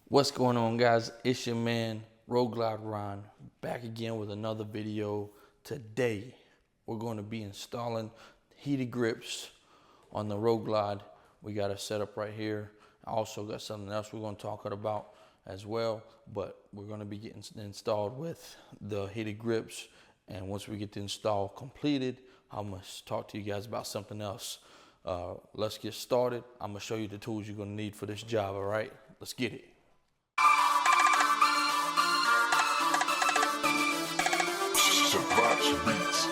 What's going on, guys? It's your man Road Glide Ron, back again with another video. Today we're going to be installing heated grips on the Road Glide. We got a setup right here. I also got something else we're going to talk about as well, but we're going to be getting installed with the heated grips, and once we get the install completed, I'm going to talk to you guys about something else. Let's get started. I'm going to show you the tools you're going to need for this job. All right, let's get it. Beats.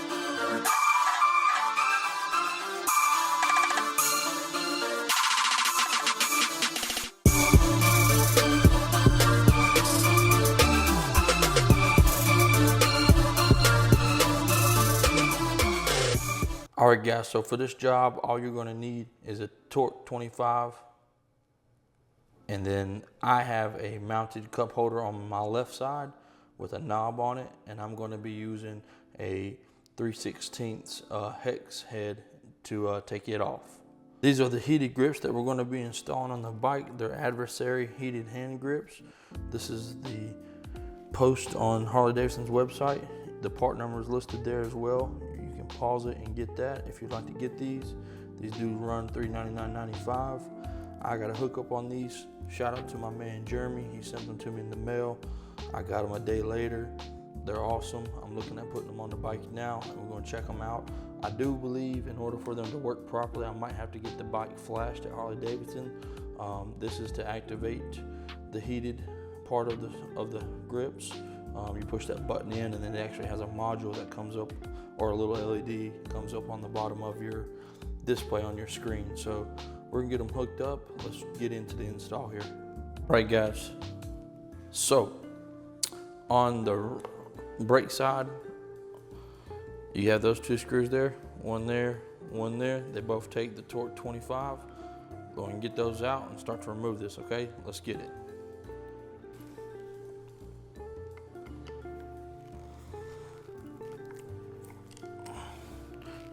All right, guys, so for this job, all you're going to need is a torque 25, and then I have a mounted cup holder on my left side with a knob on it, and I'm going to be using a 3/16 hex head to take it off. These are the heated grips that we're going to be installing on the bike. They're adversary heated hand grips. This is the post on Harley Davidson's website. The part number is listed there as well. You can pause it and get that if you'd like to get these. These do run $399.95. I got a hookup on these. Shout out to my man Jeremy. He sent them to me in the mail. I got them a day later. They're awesome. I'm looking at putting them on the bike now, and we're going to check them out. I do believe in order for them to work properly, I might have to get the bike flashed at Harley Davidson. This is to activate the heated part of the grips. You push that button in, and then it actually has a module that comes up, or a little LED comes up on the bottom of your display on your screen. So we're gonna get them hooked up. Let's get into the install here. All right, guys. So on the brake side, you have those two screws there, one there, one there. They both take the torque 25. Go ahead and get those out and start to remove this, okay? Let's get it.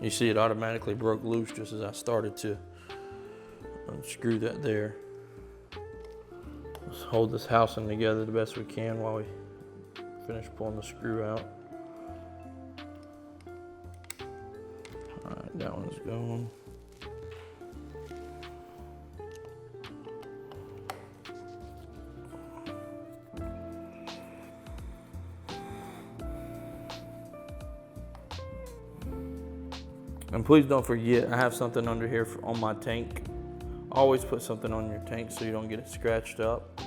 You see it automatically broke loose just as I started to unscrew that there. Let's hold this housing together the best we can while we finish pulling the screw out. All right, that one's going. And please don't forget, I have something under here on my tank. Always put something on your tank so you don't get it scratched up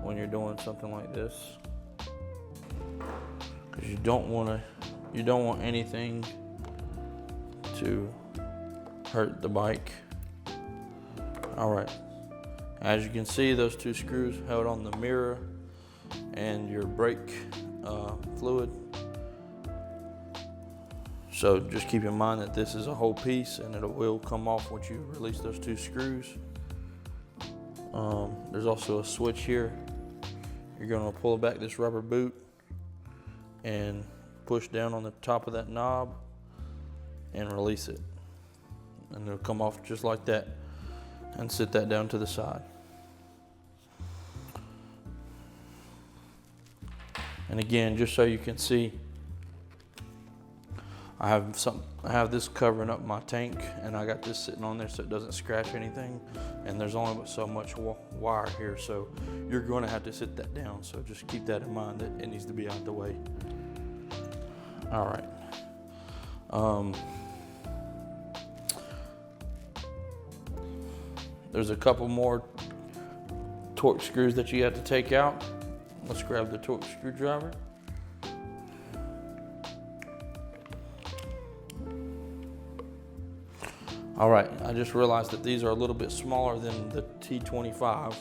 when you're doing something like this. Because you don't want anything to hurt the bike. All right. As you can see, those two screws held on the mirror and your brake fluid. So just keep in mind that this is a whole piece, and it will come off once you release those two screws. There's also a switch here. You're going to pull back this rubber boot and push down on the top of that knob and release it. And it'll come off just like that, and sit that down to the side. And again, just so you can see, I have this covering up my tank, and I got this sitting on there so it doesn't scratch anything. And there's only so much wire here, so you're going to have to sit that down. So just keep that in mind that it needs to be out the way. All right. There's a couple more torque screws that you have to take out. Let's grab the torque screwdriver. All right, I just realized that these are a little bit smaller than the T25.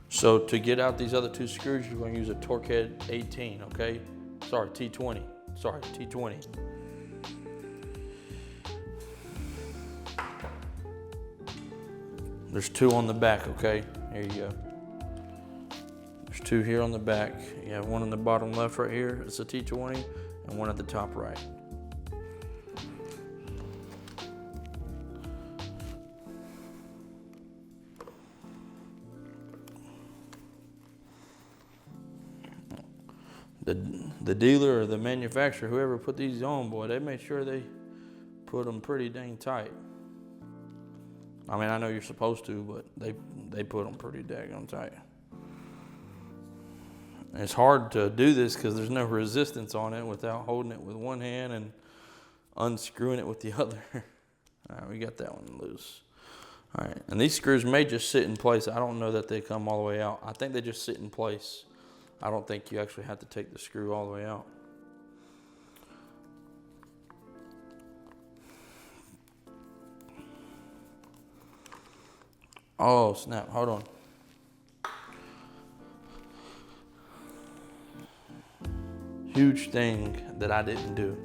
So to get out these other two screws, you're going to use a torque head 18, okay? Sorry, T20. Sorry, T20. There's two on the back, okay? Here you go. There's two here on the back. You have one on the bottom left right here. It's a T20, and one at the top right. the dealer or the manufacturer, whoever put these on, boy, they made sure they put them pretty dang tight. I mean, I know you're supposed to, but they put them pretty daggone tight. And it's hard to do this because there's no resistance on it without holding it with one hand and unscrewing it with the other. All right, we got that one loose. All right, and these screws may just sit in place. I don't know that they come all the way out. I think they just sit in place. I don't think you actually have to take the screw all the way out. Oh, snap, hold on. Huge thing that I didn't do.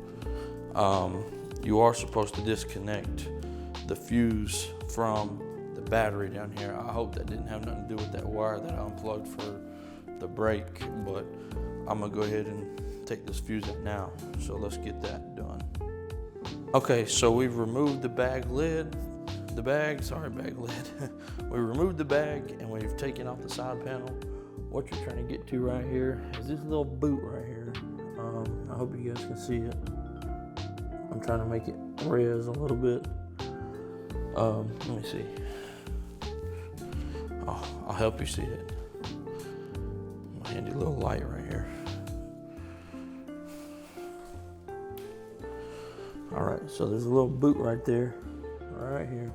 You are supposed to disconnect the fuse from the battery down here. I hope that didn't have nothing to do with that wire that I unplugged for the brake, but I'm gonna go ahead and take this fuse out now. So let's get that done. Okay, so we've removed the bag lid. We removed the bag and we've taken off the side panel. What you're trying to get to right here is this little boot right here. I hope you guys can see it. I'm trying to make it res a little bit. Let me see. Oh, I'll help you see it. My handy little light right here. All right, so there's a little boot right there, right here.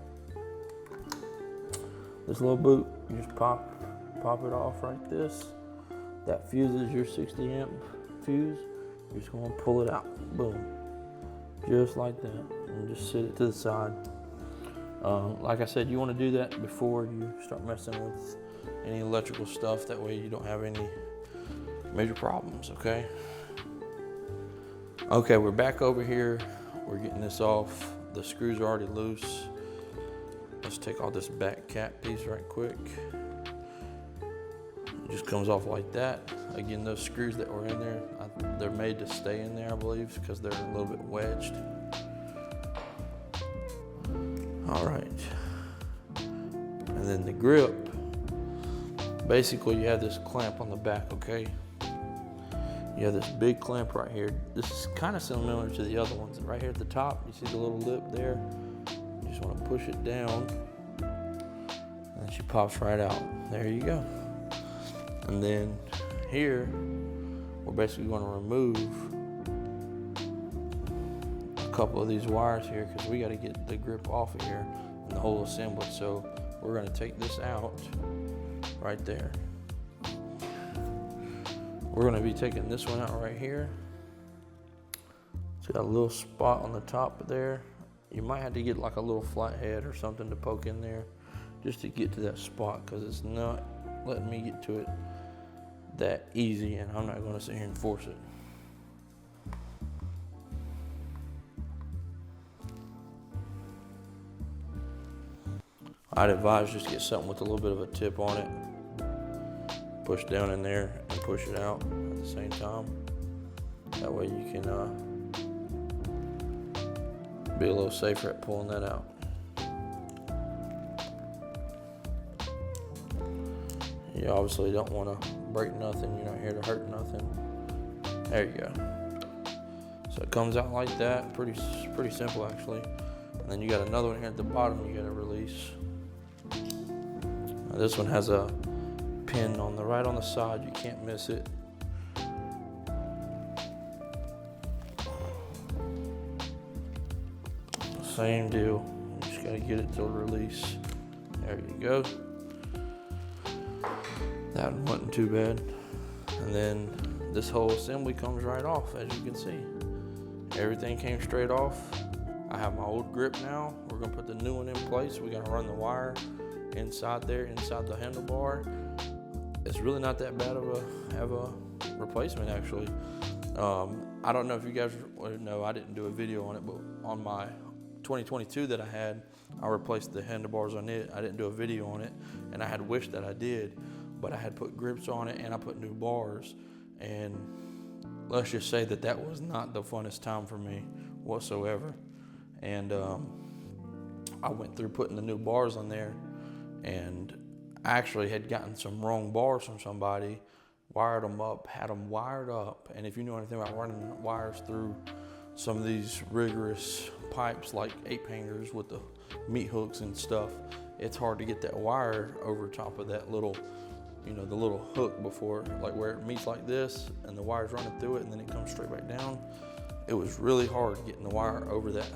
This little boot, you just pop it off like this. That fuse is your 60 amp fuse. You're just gonna pull it out, boom. Just like that, and just sit it to the side. Like I said, you wanna do that before you start messing with any electrical stuff. That way you don't have any major problems, okay? Okay, we're back over here. We're getting this off. The screws are already loose. Let's take all this back cap piece right quick. It just comes off like that. Again, those screws that were in there, they're made to stay in there, I believe, because they're a little bit wedged. All right. And then the grip, basically you have this clamp on the back, okay? You have this big clamp right here. This is kind of similar to the other ones. Right here at the top, you see the little lip there? You just want to push it down, and she pops right out. There you go. And then here, we're basically going to remove a couple of these wires here because we got to get the grip off of here and the whole assembly. So we're going to take this out right there. We're going to be taking this one out right here. It's got a little spot on the top there. You might have to get like a little flathead or something to poke in there just to get to that spot, because it's not letting me get to it that easy, and I'm not going to sit here and force it. I'd advise just get something with a little bit of a tip on it. Push down in there and push it out at the same time. That way you can be a little safer at pulling that out. You obviously don't want to break nothing. You're not here to hurt nothing. There you go. So it comes out like that. Pretty simple actually. And then you got another one here at the bottom you got to release. Now, this one has a pin on the right on the side. You can't miss it. Same deal. You just gotta get it to release. There you go. That one wasn't too bad. And then this whole assembly comes right off, as you can see. Everything came straight off. I have my old grip now. We're gonna put the new one in place. We gotta run the wire inside there, inside the handlebar. It's really not that bad of a replacement actually. I don't know if you guys know, I didn't do a video on it, but on my 2022 that I had, I replaced the handlebars on it. I didn't do a video on it, and I had wished that I did, but I had put grips on it and I put new bars, and let's just say that was not the funnest time for me whatsoever. And I went through putting the new bars on there, and I actually had gotten some wrong bars from somebody wired them up, had them wired up. And if you know anything about running wires through some of these rigorous pipes like ape hangers with the meat hooks and stuff, it's hard to get that wire over top of that little, you know, the little hook before, like where it meets like this and the wire's running through it and then it comes straight back down. It was really hard getting the wire over that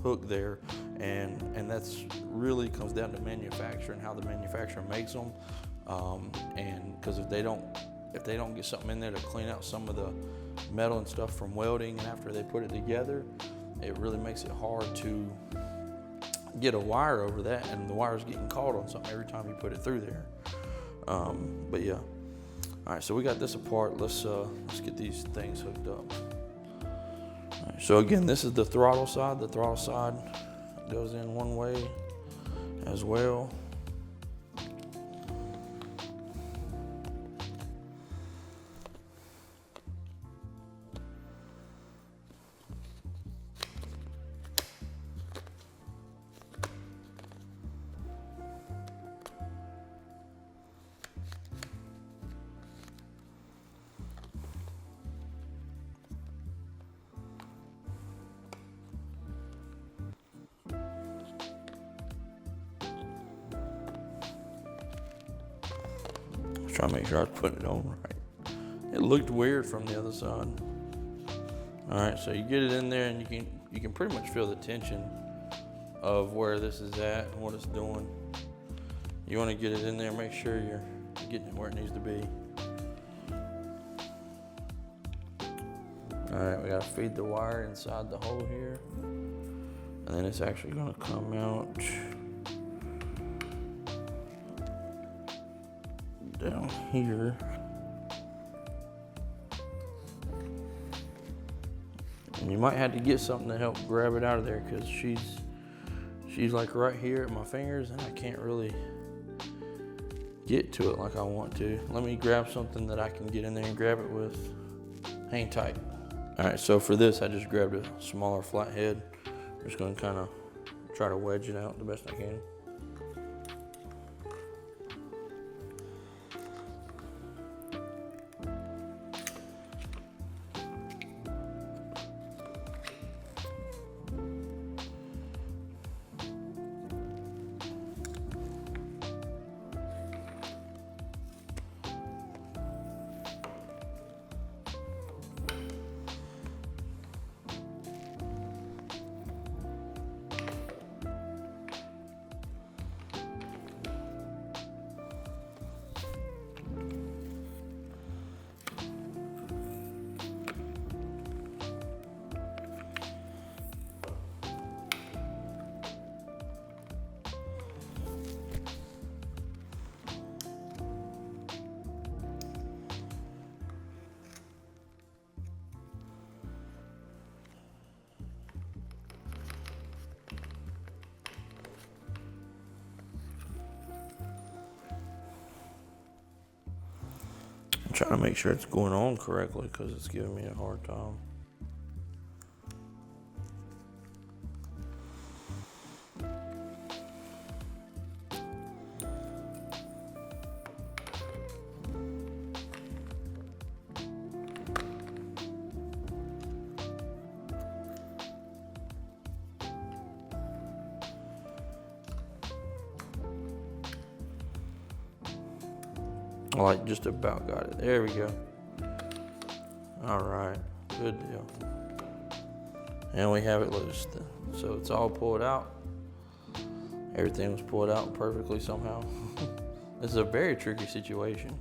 hook there, and that's really comes down to manufacturing, how the manufacturer makes them, and because if they don't get something in there to clean out some of the metal and stuff from welding, and after they put it together, it really makes it hard to get a wire over that, and the wire's getting caught on something every time you put it through there. But yeah, all right, so we got this apart. Let's get these things hooked up. All right, so again, this is the throttle side. The throttle side goes in one way as well. Trying to make sure I was putting it on right. It looked weird from the other side. All right, so you get it in there, and you can pretty much feel the tension of where this is at and what it's doing. You want to get it in there, make sure you're getting it where it needs to be. All right, we got to feed the wire inside the hole here, and then it's actually going to come out down here. And you might have to get something to help grab it out of there, because she's like right here at my fingers, and I can't really get to it like I want to. Let me grab something that I can get in there and grab it with. Hang tight. All right, so for this, I just grabbed a smaller flathead. I'm just gonna kind of try to wedge it out the best I can. I'm trying to make sure it's going on correctly, because it's giving me a hard time. I like just about got it. There we go. All right, good deal. And we have it loose. So it's all pulled out. Everything was pulled out perfectly somehow. This is a very tricky situation.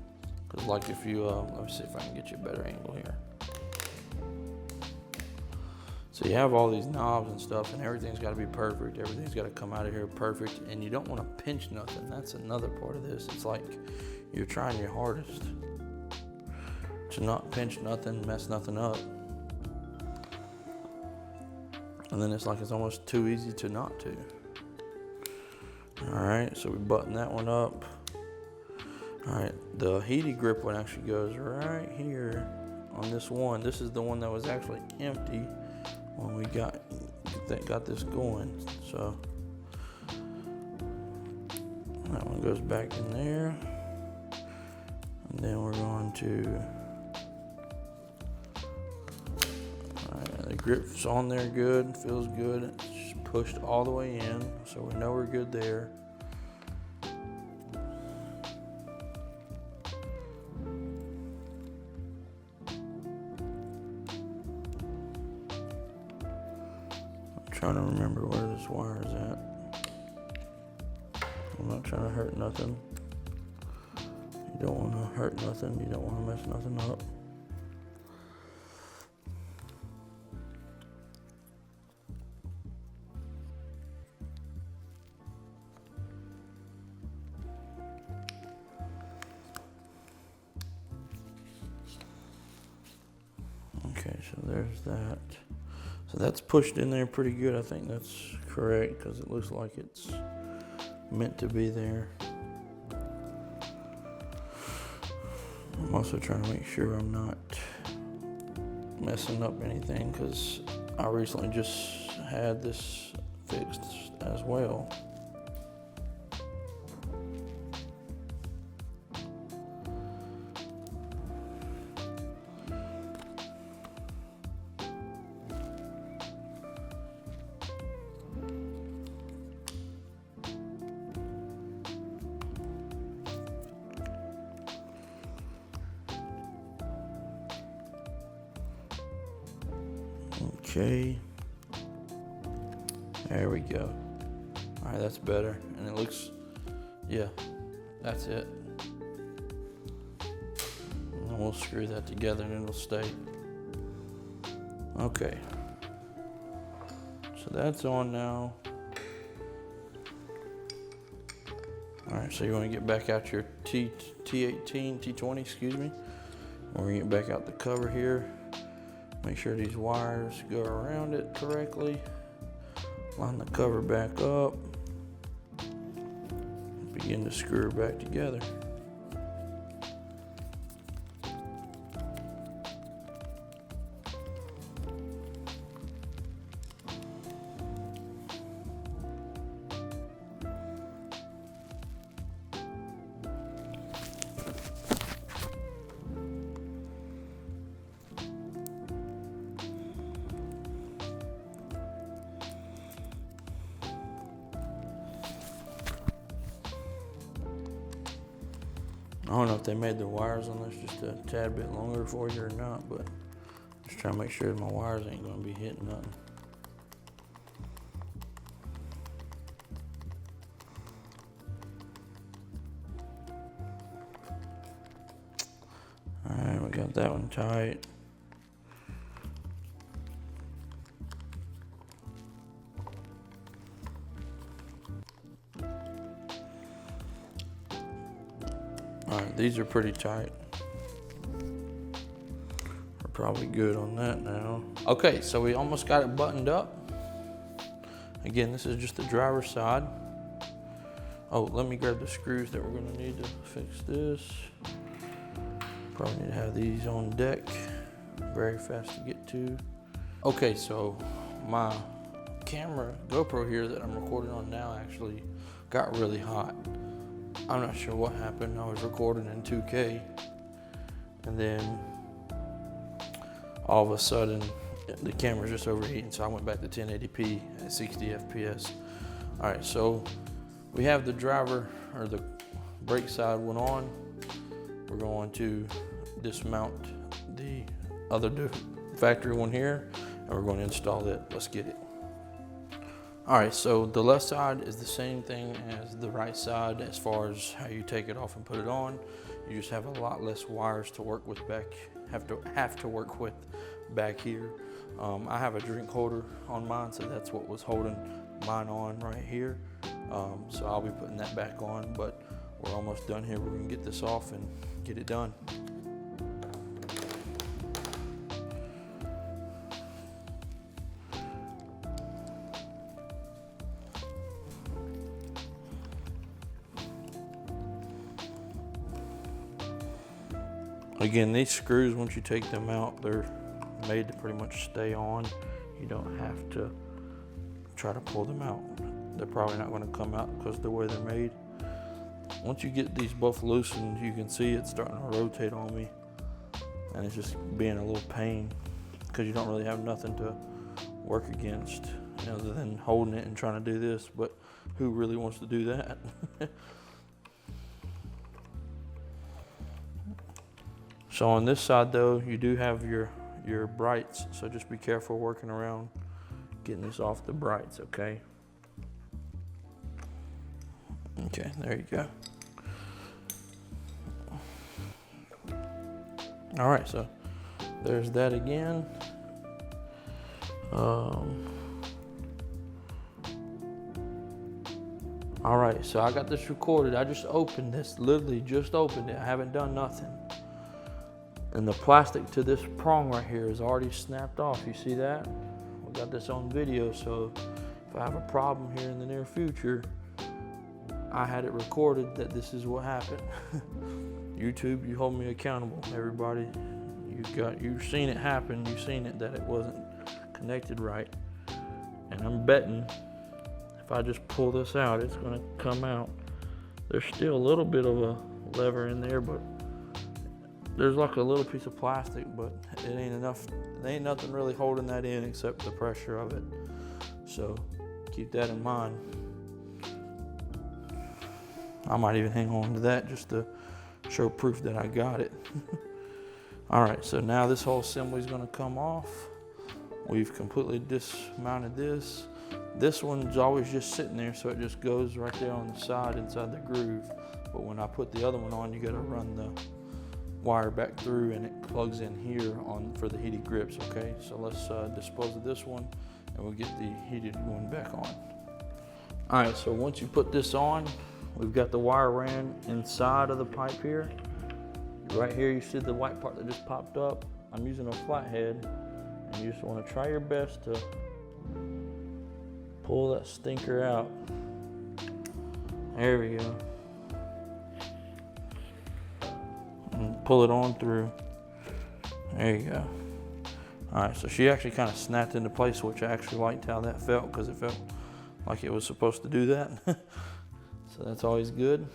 Because like if you, let me see if I can get you a better angle here. So you have all these knobs and stuff, and everything's got to be perfect. Everything's got to come out of here perfect, and you don't want to pinch nothing. That's another part of this. It's like you're trying your hardest to not pinch nothing, mess nothing up. And then it's like it's almost too easy to not to. All right, so we button that one up. All right, the heaty grip one actually goes right here on this one. This is the one that was actually empty when we got this going. So that one goes back in there. And And then we're going to, all right, the grip's on there good, feels good. It's pushed all the way in, so we know we're good there. Trying to remember where this wire is at. I'm not trying to hurt nothing. You don't want to hurt nothing. You don't want to mess nothing up. Okay, so there's that. So that's pushed in there pretty good. I think that's correct because it looks like it's meant to be there. I'm also trying to make sure I'm not messing up anything because I recently just had this fixed as well. Okay, there we go. All right, that's better. And it looks, yeah, that's it. And we'll screw that together and it'll stay. Okay, so that's on now. All right, so you want to get back out your T20, excuse me. We're gonna get back out the cover here. Make sure these wires go around it correctly. Line the cover back up. Begin to screw her back together. I don't know if they made the wires on this just a tad bit longer for you or not, but just trying to make sure my wires ain't gonna be hitting nothing. All right, we got that one tight. All right, these are pretty tight. We're probably good on that now. Okay, so we almost got it buttoned up. Again, this is just the driver's side. Oh, let me grab the screws that we're gonna need to fix this. Probably need to have these on deck. Very fast to get to. Okay, so my camera, GoPro here that I'm recording on now actually got really hot. I'm not sure what happened. I was recording in 2K and then all of a sudden the camera's just overheating, so I went back to 1080p at 60 FPS. All right, so we have the driver or the brake side one on. We're going to dismount the other factory one here and we're going to install it. Let's get it. All right, so the left side is the same thing as the right side as far as how you take it off and put it on. You just have a lot less wires to work with back, have to work with back here. I have a drink holder on mine, so that's what was holding mine on right here. So I'll be putting that back on, but we're almost done here. We're gonna get this off and get it done. Again, these screws, once you take them out, they're made to pretty much stay on. You don't have to try to pull them out. They're probably not going to come out because of the way they're made. once you get these both loosened, you can see it's starting to rotate on me, and it's just being a little pain because you don't really have nothing to work against other than holding it and trying to do this, but who really wants to do that? So on this side though, you do have your brights, so just be careful working around getting this off the brights, okay? Okay, there you go. All right, so there's that again. All right, so I got this recorded. I just opened this, literally just opened it. I haven't done nothing. And the plastic to this prong right here is already snapped off. You see that? We got this on video, so if I have a problem here in the near future, I had it recorded that this is what happened. YouTube, you hold me accountable, everybody. You've seen it happen. You've seen it that it wasn't connected right. And I'm betting if I just pull this out, it's gonna come out. There's still a little bit of a lever in there, but there's like a little piece of plastic, but it ain't enough. There ain't nothing really holding that in except the pressure of it. So keep that in mind. I might even hang on to that just to show proof that I got it. All right, so now this whole assembly is gonna come off. We've completely dismounted this. This one's always just sitting there, so it just goes right there on the side inside the groove. But when I put the other one on, you gotta run the wire back through and it plugs in here for the heated grips, okay? So let's dispose of this one and we'll get the heated one back on. All right, so once you put this on, we've got the wire ran inside of the pipe here. Right here, you see the white part that just popped up. I'm using a flathead, and you just want to try your best to pull that stinker out. There we go. And pull it on through. There you go. All right, so she actually kind of snapped into place, which I actually liked how that felt because it felt like it was supposed to do that. So that's always good.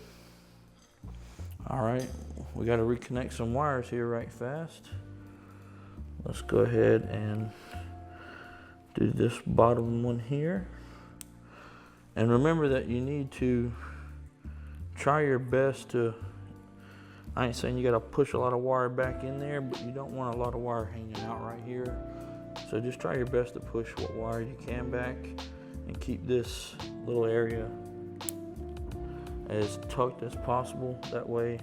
All right, we got to reconnect some wires here right fast. Let's go ahead and do this bottom one here. And remember that you need to try your best to, I ain't saying you got to push a lot of wire back in there, but you don't want a lot of wire hanging out right here. So just try your best to push what wire you can back and keep this little area as tucked as possible. That way,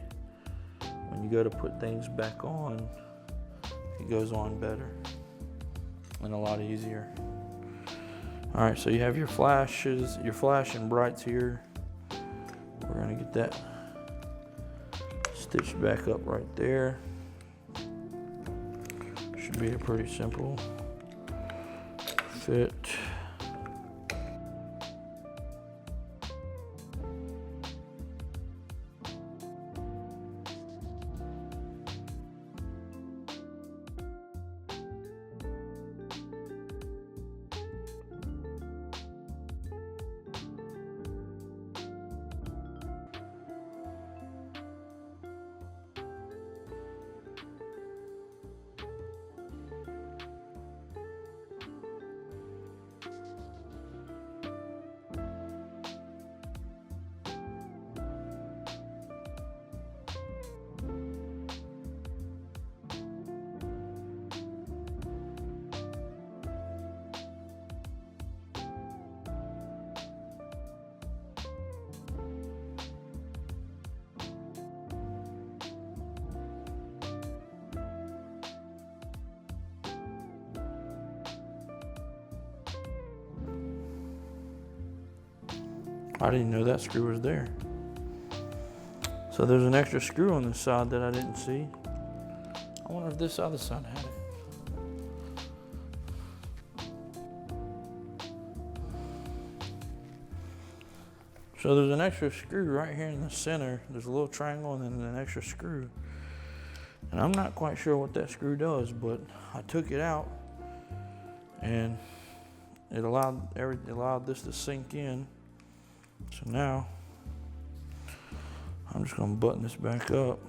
when you go to put things back on, it goes on better and a lot easier. All right, so you have your flashes, your flash and brights here. We're gonna get that stitched back up right there. Should be a pretty simple fit. I didn't know that screw was there. So there's an extra screw on this side that I didn't see. I wonder if this other side had it. So there's an extra screw right here in the center. There's a little triangle and then an extra screw. And I'm not quite sure what that screw does, but I took it out and it allowed this to sink in. So now I'm just gonna button this back up.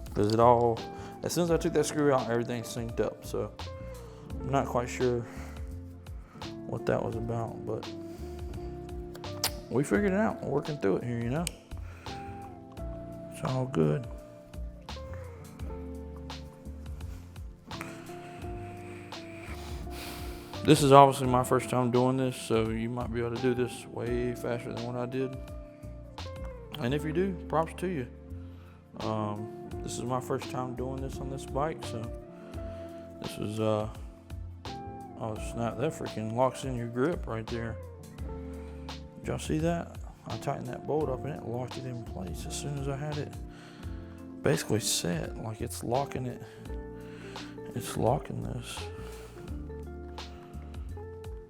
Because it all, as soon as I took that screw out, everything synced up. So I'm not quite sure what that was about, but we figured it out. We're working through it here, you know? It's all good. This is obviously my first time doing this, so you might be able to do this way faster than what I did. And if you do, props to you. This is my first time doing this on this bike, so this was, oh snap, that freaking locks in your grip right there. Did y'all see that? I tightened that bolt up and it locked it in place as soon as I had it basically set, like it's locking it. It's locking this.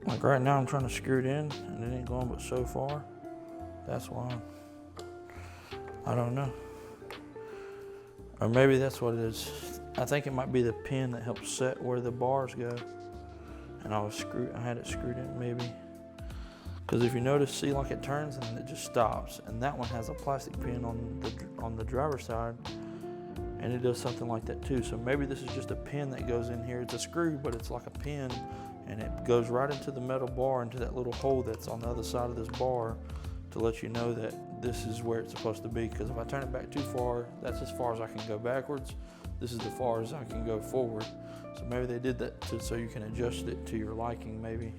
Like right now I'm trying to screw it in and it ain't going but so far. That's why. I don't know. Or maybe that's what it is. I think it might be the pin that helps set where the bars go. And I had it screwed in maybe. Because if you notice, see, like it turns and then it just stops. And that one has a plastic pin on the driver's side. And it does something like that too. So maybe this is just a pin that goes in here. It's a screw, but it's like a pin. And it goes right into the metal bar, into that little hole that's on the other side of this bar to let you know that this is where it's supposed to be. Because if I turn it back too far, that's as far as I can go backwards. This is the far as I can go forward. So maybe they did that so you can adjust it to your liking, maybe.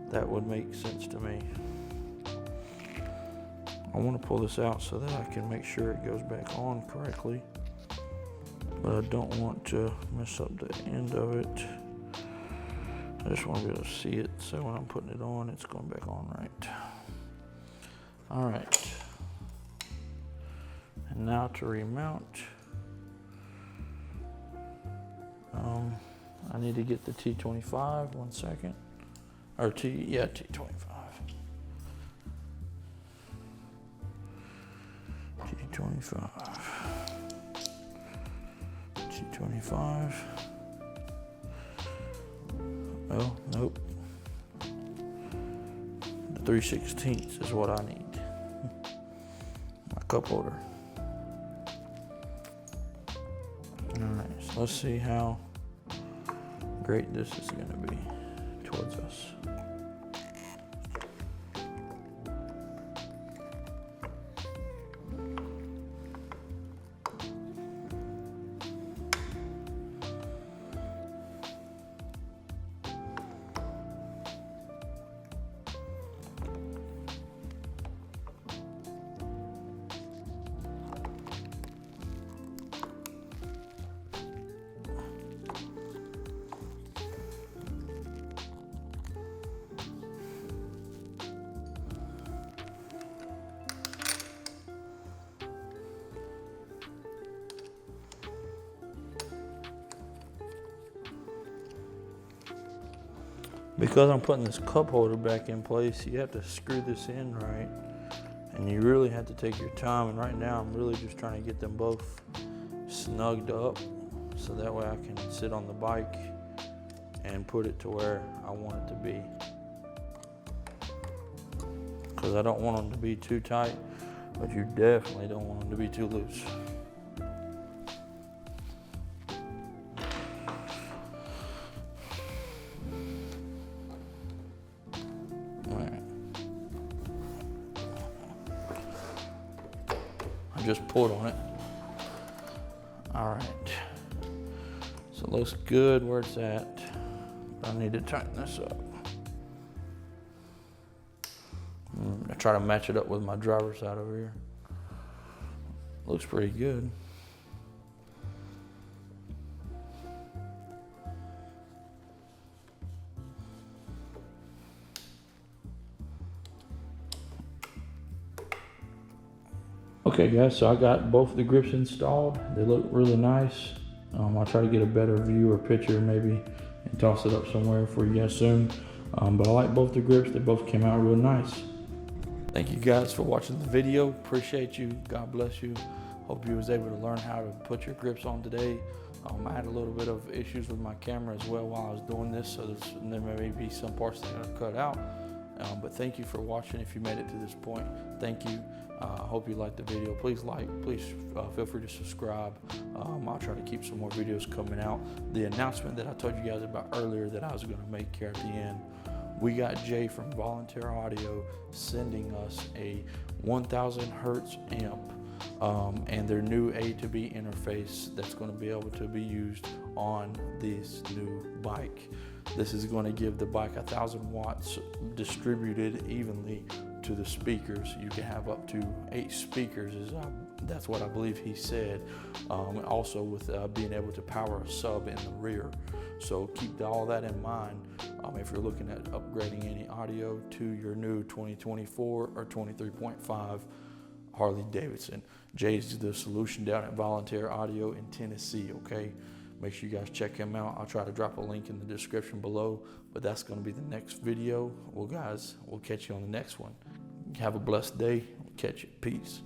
That would make sense to me. I want to pull this out so that I can make sure it goes back on correctly. But I don't want to mess up the end of it. I just want to be able to see it, so when I'm putting it on, it's going back on right. All right. And now to remount. I need to get the T25, 1 second. Or T25. T25. Oh, nope. The 3/16 is what I need. My cup holder. Alright, so let's see how great this is going to be towards us. Because I'm putting this cup holder back in place, you have to screw this in right. And you really have to take your time. And right now I'm really just trying to get them both snugged up so that way I can sit on the bike and put it to where I want it to be. Because I don't want them to be too tight, but you definitely don't want them to be too loose. Just pulled on it. All right, so it looks good where it's at. I need to tighten this up. I try to match it up with my driver's side over here. Looks pretty good. Okay guys, so I got both of the grips installed. They look really nice. I'll try to get a better view or picture maybe and toss it up somewhere for you guys soon. But I like both the grips. They both came out real nice. Thank you guys for watching the video. Appreciate you. God bless you. Hope you was able to learn how to put your grips on today. I had a little bit of issues with my camera as well while I was doing this, so there may be some parts that I cut out. But thank you for watching. If you made it to this point, thank you. I hope you liked the video. Please feel free to subscribe. I'll try to keep some more videos coming out. The announcement that I told you guys about earlier that I was going to make here at the end, we got Jay from VolunteerAudio sending us a 1000 hertz amp and their new A to B interface that's going to be able to be used on this new bike. This is going to give the bike 1000 watts distributed evenly to the speakers. You can have up to 8 speakers, that's what I believe he said. Also with being able to power a sub in the rear. So keep all that in mind if you're looking at upgrading any audio to your new 2024 or 23.5 Harley Davidson. Jay's the solution down at VolunteerAudio in Tennessee, okay? Make sure you guys check him out. I'll try to drop a link in the description below, but that's going to be the next video. Well, guys, we'll catch you on the next one. Have a blessed day. We'll catch you. Peace.